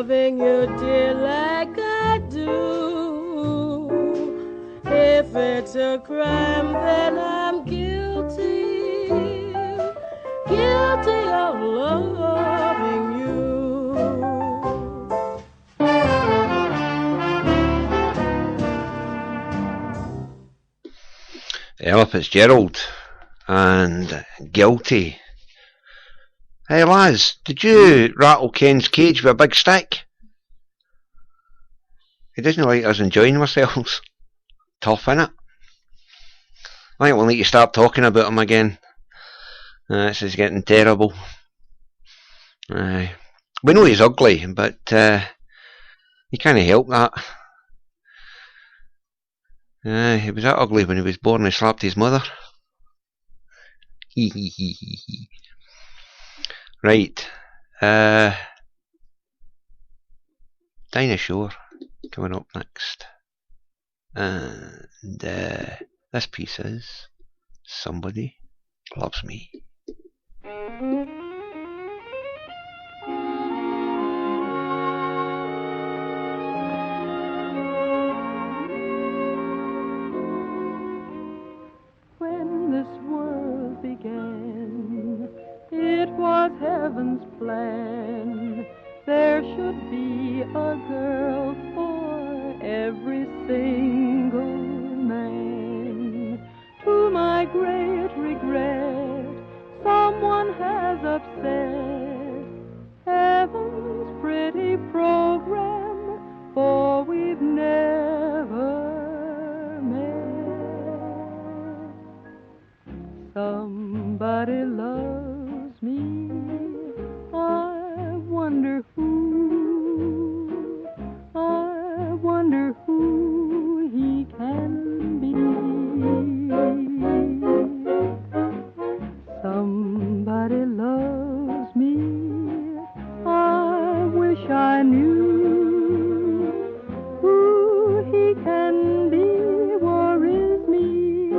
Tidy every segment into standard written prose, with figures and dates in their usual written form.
loving you, dear, like I do. If it's a crime, then I'm guilty, guilty of loving you. Ella Fitzgerald and Guilty. Hey lads, did you rattle Ken's cage with a big stick? He doesn't like us enjoying ourselves. Tough, innit? I think we'll need to start talking about him again. This is getting terrible. We know he's ugly, but you can't help that. He was that ugly when he was born. He slapped his mother. Right. Dinah Shore coming up next. And this piece is Somebody Loves Me. It was heaven's plan. There should be a girl for every single man. To my great regret, someone has upset heaven's pretty program, for we've never met. Somebody loves me, I wonder who he can be. Somebody loves me, I wish I knew who he can be. Worries me,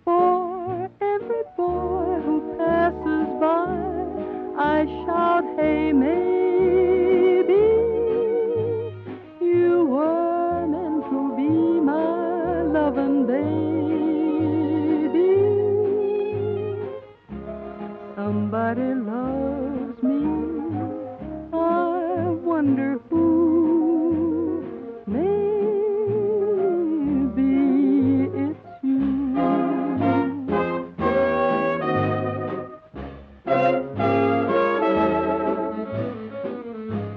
for every boy who passes by, I shout, hey, maybe you were meant to be my loving baby. Somebody loves me, I wonder who. Maybe it's you.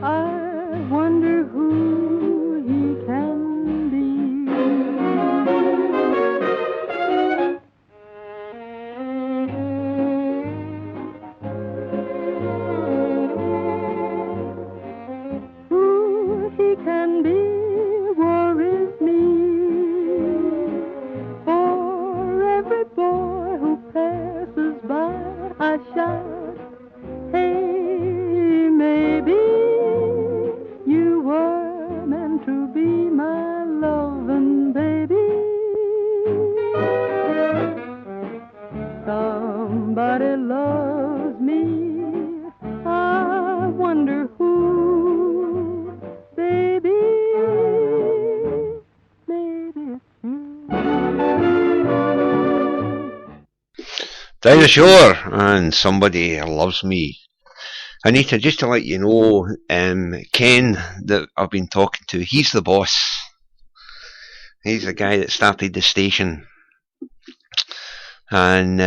I wonder who he can be. Who he can be worries me, for every boy who passes by, I shout, hey, maybe you were meant to be my loving baby. Somebody loves me, I wonder who. Baby, maybe it's you. Dinah Shore and Somebody Loves Me. Anita, just to let you know, Ken that I've been talking to, he's the boss. He's the guy that started the station. And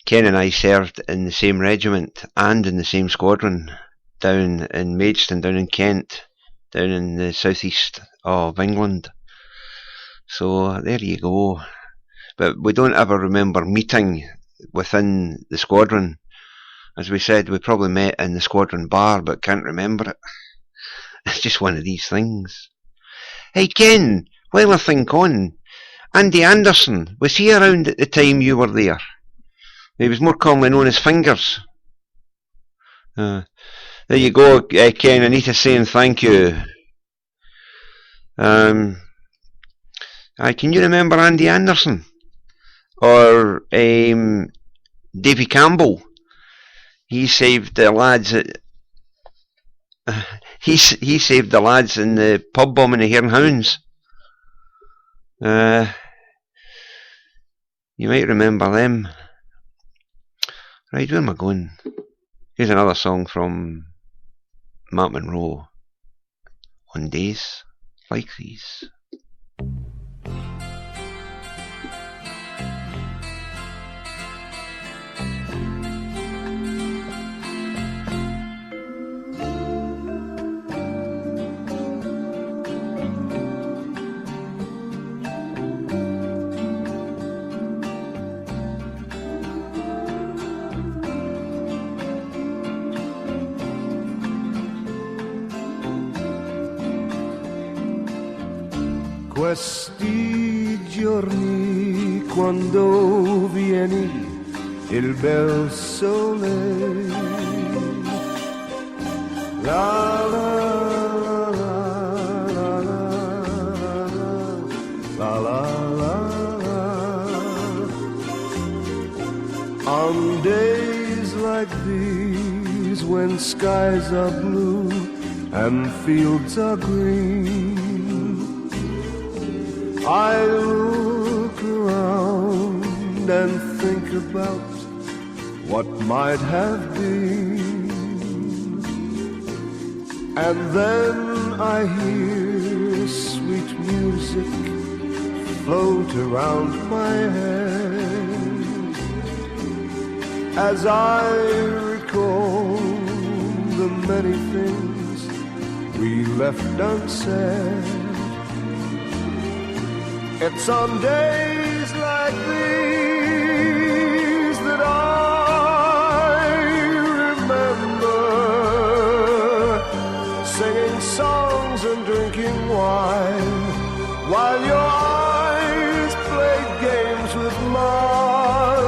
Ken and I served in the same regiment and in the same squadron down in Maidstone, down in Kent, down in the southeast of England. So there you go. But we don't ever remember meeting within the squadron. As we said, we probably met in the squadron bar, but can't remember it. It's just one of these things. Hey Ken, while I think on, Andy Anderson, was he around at the time you were there? He was more commonly known as Fingers. There you go, Ken. Anita saying thank you. Can you remember Andy Anderson? Or Davy Campbell? He saved the lads at He saved the lads in the pub bombing the Hare and Hounds. You might remember them. Right, where am I going? Here's another song from Matt Monro. On days like these. Questi giorni quando vieni il bel sole, la la la la la la la la. On days like these when skies are blue and fields are green, I look around and think about what might have been, and then I hear sweet music float around my head as I recall the many things we left unsaid. It's on days like these that I remember singing songs and drinking wine while your eyes played games with mine.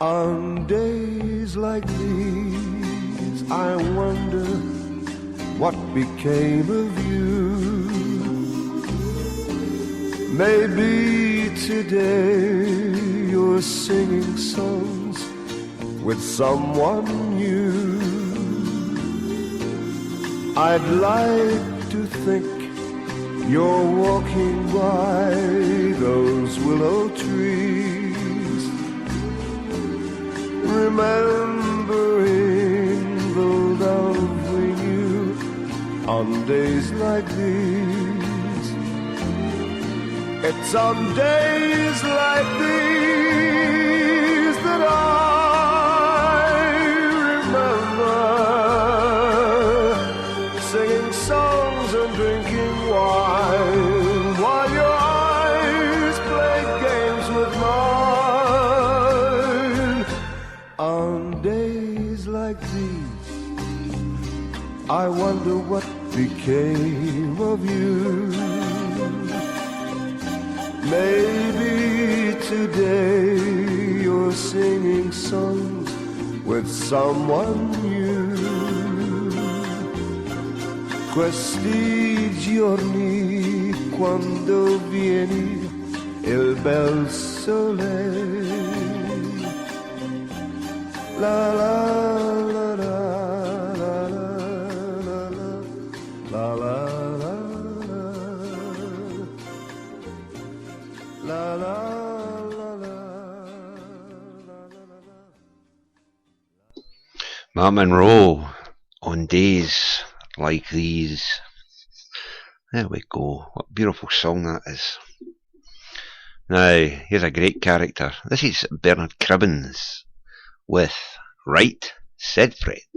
On days like these I wonder what became of you. Maybe today you're singing songs with someone new. I'd like to think you're walking by those willow trees, remembering the love we knew on days like these. It's on days like these that I remember singing songs and drinking wine while your eyes played games with mine. On days like these, I wonder what became of you. Maybe today you're singing songs with someone new. Questi giorni quando vieni il bel sole, la la la la la la la la. La, la, la, la, Matt Monro, on days like these. There we go. What a beautiful song that is. Now, here's a great character. This is Bernard Cribbins with Right Said Fred.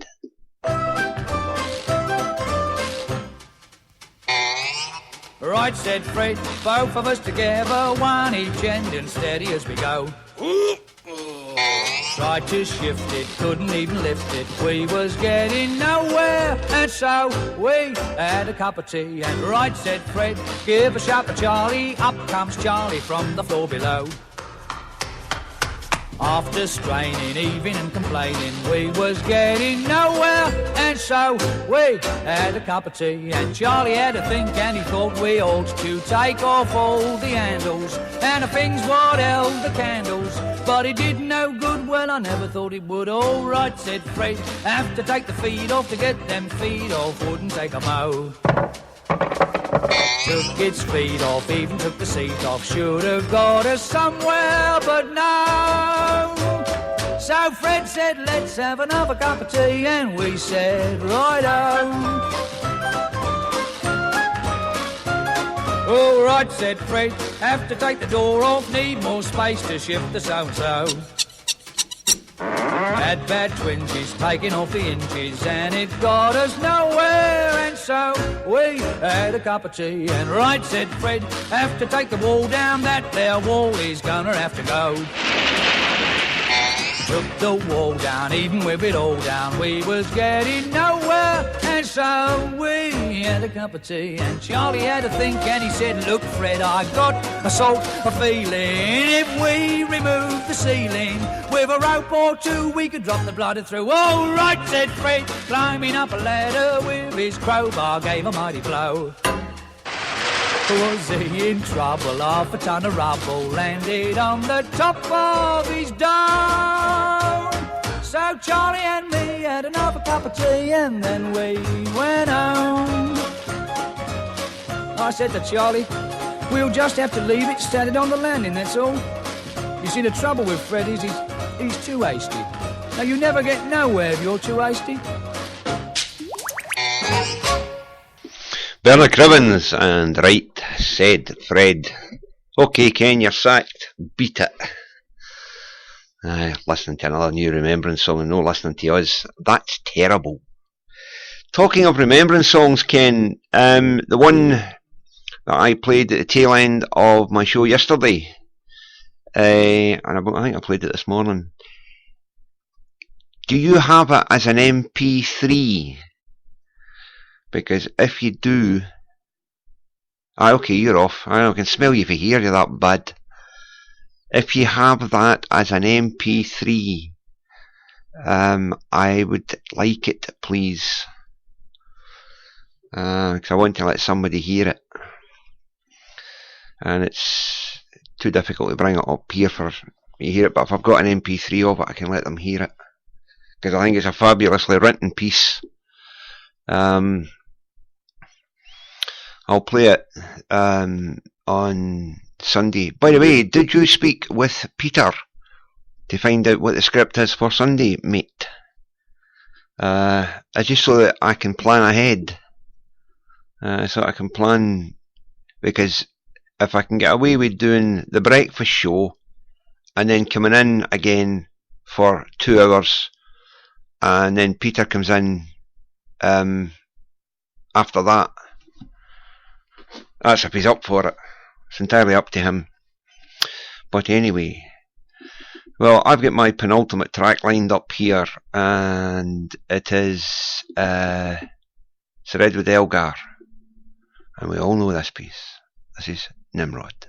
Right, said Fred, both of us together, one each end and steady as we go. Tried to shift it, couldn't even lift it, we was getting nowhere, and so we had a cup of tea, and right, said Fred, give a shout to Charlie, up comes Charlie from the floor below. After straining, even and complaining, we was getting nowhere, and so we had a cup of tea, and Charlie had a think, and he thought we ought to take off all the handles, and the things what held the candles, but it did no good. Well, I never thought it would. All right, said Fred, have to take the feet off to get them feet off. Wouldn't take a mo. Took its feet off, even took the seat off. Should have got us somewhere, but no. So Fred said, let's have another cup of tea, and we said, righto. All right, said Fred, have to take the door off, need more space to shift the so-and-so. Had bad twinges, taking off the inches, and it got us nowhere, and so we had a cup of tea. And right, said Fred, have to take the wall down, that there wall is gonna have to go. Took the wall down, even with it all down, we was getting nowhere, and so we had a cup of tea. And Charlie had a think, and he said, look Fred, I got a sort of feeling, if we remove the ceiling with a rope or two, we could drop the bladder through. All right, said Fred, climbing up a ladder with his crowbar, gave a mighty blow. Was he in trouble? Half a ton of rubble landed on the top of his dome. So Charlie and me had another cup of tea, and then we went home. I said to Charlie, we'll just have to leave it standing on the landing, that's all. You see, the trouble with Fred is he's too hasty. Now, you never get nowhere if you're too hasty. Bernard Cribbins and Right Said Fred. Okay, Ken, you're sacked. Beat it. Listening to another new remembrance song and no listening to us. That's terrible. Talking of remembrance songs, Ken, the one that I played at the tail end of my show yesterday, and I think I played it this morning. Do you have it as an MP3? Because if you do... okay, you're off. I can smell you from here, you're that bad. If you have that as an MP3, I would like it, please. Because I want to let somebody hear it. And it's too difficult to bring it up here for you to hear it, but if I've got an MP3 of it, I can let them hear it. Because I think it's a fabulously written piece. I'll play it on Sunday. By the way, did you speak with Peter to find out what the script is for Sunday, mate? Just so that I can plan ahead. So I can plan, because if I can get away with doing the breakfast show and then coming in again for 2 hours, and then Peter comes in after that, that's if he's up for it. It's entirely up to him. But anyway, well, I've got my penultimate track lined up here, and it is Sir Edward Elgar, and we all know this piece. This is Nimrod.